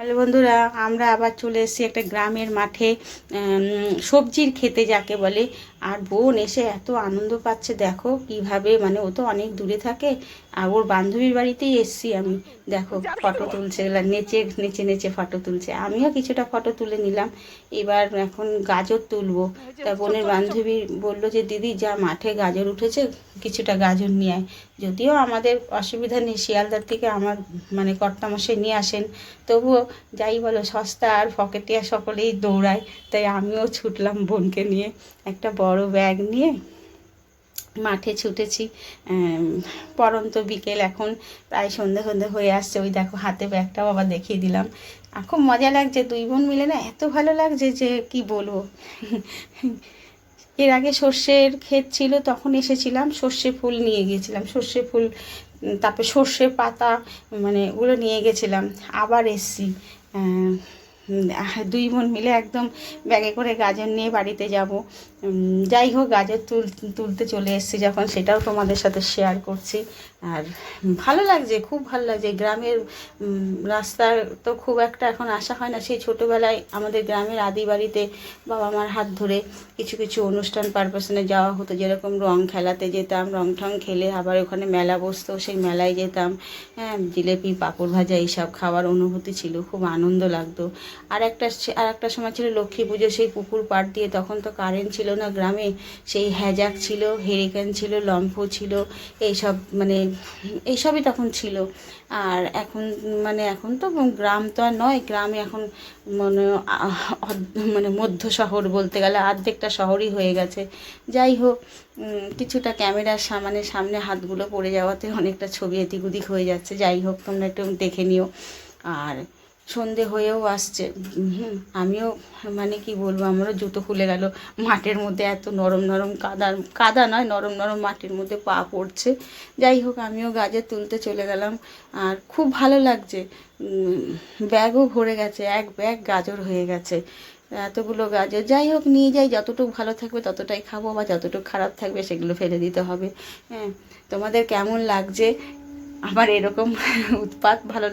Hello বন্ধুরা, আমরা আবার চলে এসেছি একটা গ্রামের মাঠে, সবজির খেতে যাকে বলে। আর বোন এসে এত আনন্দ পাচ্ছে, দেখো কিভাবে, মানে ও তো অনেক দূরে থাকে। আর ওর বান্ধবীর বাড়িতেই এসেছি আমি। দেখো ফটো তুলছে, এগুলা নেচে নেচে নেচে ফটো তুলছে, আমিও কিছুটা ফটো তুলে নিলাম। এবার এখন গাজর তুলবো। তা বোনের বান্ধবী বললো যে দিদি যা, মাঠে গাজর উঠেছে, কিছুটা গাজর নিয়ে আয়। যদিও আমাদের অসুবিধা নেই, শিয়ালদার থেকে আমার মানে কর্তামশাই নিয়ে আসেন, তবুও যাই বলো, সস্তা আর পকেটিয়া সকলেই দৌড়ায়। তাই আমিও ছুটলাম বোনকে নিয়ে, একটা বড় ব্যাগ নিয়ে মাঠে ছুটেছি। পরন্ত বিকেল, এখন প্রায় সন্ধে সন্ধে হয়ে আসছে। ওই দেখো হাতে ব্যাগটাও আবার দেখিয়ে দিলাম। আর খুব মজা লাগছে, দুই বোন মিলে না এত ভালো লাগছে যে কি বলবো। এর আগে সর্ষের ক্ষেত ছিল, তখন এসেছিলাম, সর্ষে ফুল নিয়ে গিয়েছিলাম, সর্ষে ফুল, তারপরে সর্ষে পাতা, মানে ওগুলো নিয়ে গেছিলাম। আবার এসছি, দুই বোন মিলে একদম ব্যাগে করে গাজর নিয়ে বাড়িতে যাব। যাই হোক, গাজর তুলতে চলে এসেছি যখন, সেটাও তোমাদের সাথে শেয়ার করছি। আর ভালো লাগছে, খুব ভালো লাগছে। গ্রামের রাস্তার তো খুব একটা এখন আসা হয় না। সেই ছোটোবেলায় আমাদের গ্রামের আদি বাড়িতে বাবা মার হাত ধরে কিছু কিছু অনুষ্ঠান পারপাসনে যাওয়া হতো, যেরকম রং খেলাতে যেতাম, রং ঠং খেলে আবার ওখানে মেলা বসতো, সেই মেলায় যেতাম। হ্যাঁ, জিলেপি পাঁপড় ভাজা এইসব খাওয়ার অনুভূতি ছিল, খুব আনন্দ লাগতো। আর একটা সময় ছিল লক্ষ্মী পুজো, সেই পুকুর পাড় দিয়ে, তখন তো কারেন্ট ছিল না গ্রামে, সেই হ্যাজাক ছিল, হেরিকেন ছিল, লম্ফ ছিল, এইসব মানে এইসবই তখন ছিল। আর এখন মানে এখন তো গ্রাম তো আর নয়, গ্রামে এখন মানে মানে মধ্য শহর বলতে গেলে অর্ধেকটা শহরই হয়ে গেছে। যাই হোক, কিছুটা ক্যামেরার সামনে হাতগুলো পড়ে যাওয়াতে অনেকটা ছবি এদিক ওদিক হয়ে যাচ্ছে। যাই হোক, তোমরা একটু দেখে নিও। আর সন্ধে হয়েও আসছে। আমিও মানে কি বলবো, আমারও জুতো খুলে গেল মাঠের মধ্যে, এত নরম নরম কাদা, কাদা নয়, নরম নরম মাটির মধ্যে পা পড়ছে। যাই হোক, আমিও গাজর তুলতে চলে গেলাম। আর খুব ভালো লাগছে, ব্যাগও ভরে গেছে, এক ব্যাগ গাজর হয়ে গেছে, এতগুলো গাজর। যাই হোক, নিয়ে যাই, যতটুকু ভালো থাকবে ততটাই খাবো, বা যতটুকু খারাপ থাকবে সেগুলো ফেলে দিতে হবে। হ্যাঁ, তোমাদের কেমন লাগছে আমার এরকম উৎপাত? ভালো